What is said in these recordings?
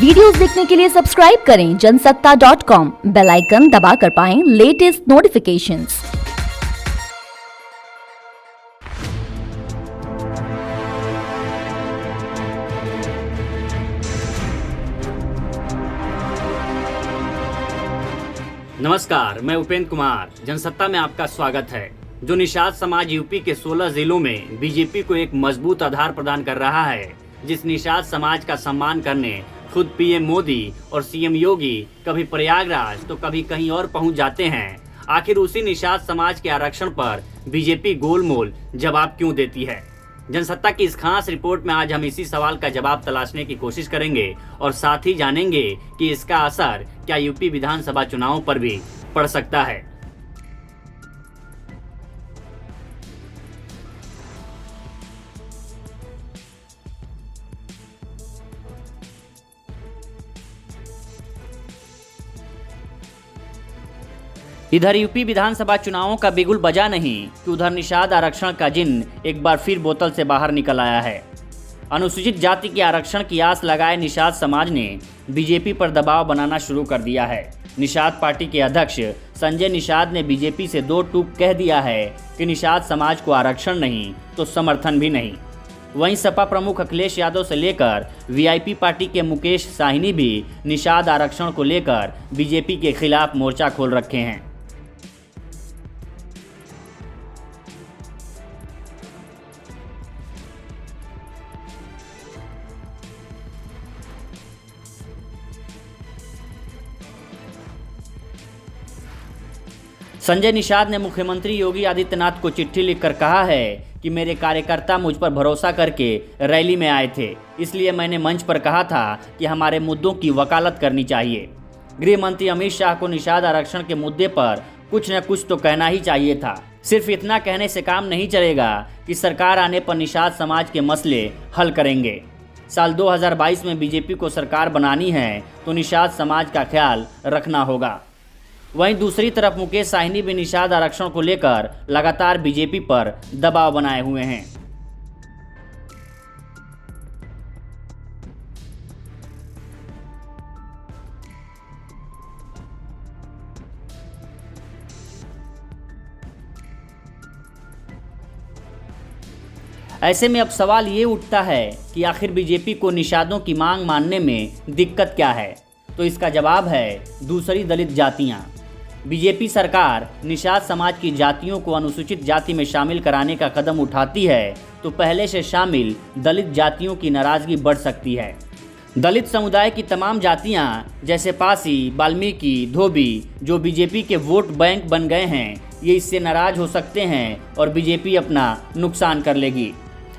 Videos देखने के लिए सब्सक्राइब करें जनसत्ता.com, बेल आइकन दबाकर पाएं लेटेस्ट नोटिफिकेशंस। नमस्कार, मैं उपेंद्र कुमार। जनसत्ता में आपका स्वागत है। जो निषाद समाज यूपी के 16 जिलों में बीजेपी को एक मजबूत आधार प्रदान कर रहा है, जिस निषाद समाज का सम्मान करने खुद पीएम मोदी और सीएम योगी कभी प्रयागराज तो कभी कहीं और पहुंच जाते हैं, आखिर उसी निषाद समाज के आरक्षण पर बीजेपी गोलमोल जवाब क्यों देती है? जनसत्ता की इस खास रिपोर्ट में आज हम इसी सवाल का जवाब तलाशने की कोशिश करेंगे और साथ ही जानेंगे कि इसका असर क्या यूपी विधानसभा चुनावों पर भी पड़ सकता है। इधर यूपी विधानसभा चुनावों का बिगुल बजा नहीं कि उधर निषाद आरक्षण का जिन एक बार फिर बोतल से बाहर निकल आया है। अनुसूचित जाति के आरक्षण की आस लगाए निषाद समाज ने बीजेपी पर दबाव बनाना शुरू कर दिया है। निषाद पार्टी के अध्यक्ष संजय निषाद ने बीजेपी से दो टूक कह दिया है कि निषाद समाज को आरक्षण नहीं तो समर्थन भी नहीं। वहीं सपा प्रमुख अखिलेश यादव से लेकर वीआईपी पार्टी के मुकेश साहनी भी निषाद आरक्षण को लेकर बीजेपी के खिलाफ मोर्चा खोल रखे हैं। संजय निषाद ने मुख्यमंत्री योगी आदित्यनाथ को चिट्ठी लिखकर कहा है कि मेरे कार्यकर्ता मुझ पर भरोसा करके रैली में आए थे, इसलिए मैंने मंच पर कहा था कि हमारे मुद्दों की वकालत करनी चाहिए। गृह मंत्री अमित शाह को निषाद आरक्षण के मुद्दे पर कुछ न कुछ तो कहना ही चाहिए था। सिर्फ इतना कहने से काम नहीं चलेगा कि सरकार आने पर निषाद समाज के मसले हल करेंगे। साल 2022 में बीजेपी को सरकार बनानी है तो निषाद समाज का ख्याल रखना होगा। वहीं दूसरी तरफ मुकेश साहनी भी निषाद आरक्षण को लेकर लगातार बीजेपी पर दबाव बनाए हुए हैं। ऐसे में अब सवाल ये उठता है कि आखिर बीजेपी को निषादों की मांग मानने में दिक्कत क्या है? तो इसका जवाब है दूसरी दलित जातियां। बीजेपी सरकार निषाद समाज की जातियों को अनुसूचित जाति में शामिल कराने का कदम उठाती है तो पहले से शामिल दलित जातियों की नाराजगी बढ़ सकती है। दलित समुदाय की तमाम जातियां जैसे पासी, वाल्मीकि, धोबी जो बीजेपी के वोट बैंक बन गए हैं, ये इससे नाराज हो सकते हैं और बीजेपी अपना नुकसान कर लेगी।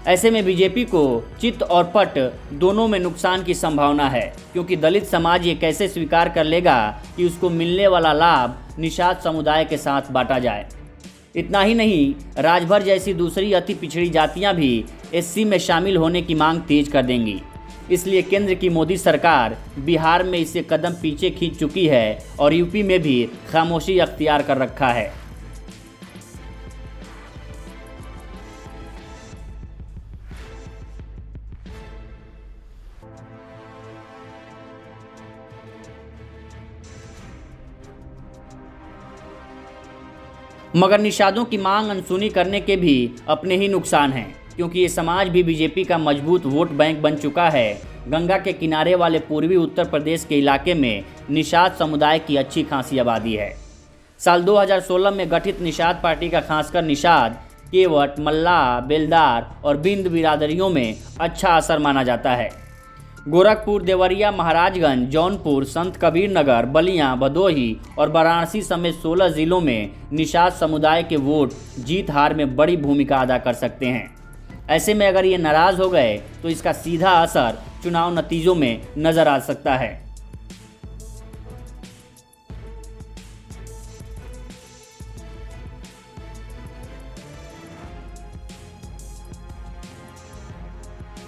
ऐसे में बीजेपी को चित्त और पट दोनों में नुकसान की संभावना है, क्योंकि दलित समाज ये कैसे स्वीकार कर लेगा कि उसको मिलने वाला लाभ निषाद समुदाय के साथ बांटा जाए। इतना ही नहीं, राजभर जैसी दूसरी अति पिछड़ी जातियां भी एससी में शामिल होने की मांग तेज कर देंगी। इसलिए केंद्र की मोदी सरकार बिहार में इसे कदम पीछे खींच चुकी है और यूपी में भी खामोशी अख्तियार कर रखा है। मगर निषादों की मांग अनसुनी करने के भी अपने ही नुकसान हैं, क्योंकि ये समाज भी बीजेपी का मजबूत वोट बैंक बन चुका है। गंगा के किनारे वाले पूर्वी उत्तर प्रदेश के इलाके में निषाद समुदाय की अच्छी खासी आबादी है। साल 2016 में गठित निषाद पार्टी का खासकर निषाद, केवट, मल्लाह, बेलदार और बिंद बिरादरियों में अच्छा असर माना जाता है। गोरखपुर, देवरिया, महाराजगंज, जौनपुर, संत कबीर नगर, बलिया, भदोही और वाराणसी समेत 16 जिलों में निषाद समुदाय के वोट जीत हार में बड़ी भूमिका अदा कर सकते हैं। ऐसे में अगर ये नाराज हो गए तो इसका सीधा असर चुनाव नतीजों में नजर आ सकता है।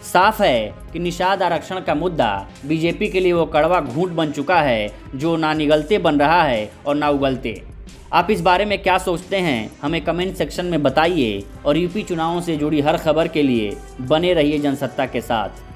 साफ है कि निषाद आरक्षण का मुद्दा बीजेपी के लिए वो कड़वा घूंट बन चुका है जो ना निगलते बन रहा है और ना उगलते। आप इस बारे में क्या सोचते हैं, हमें कमेंट सेक्शन में बताइए और यूपी चुनावों से जुड़ी हर खबर के लिए बने रहिए जनसत्ता के साथ।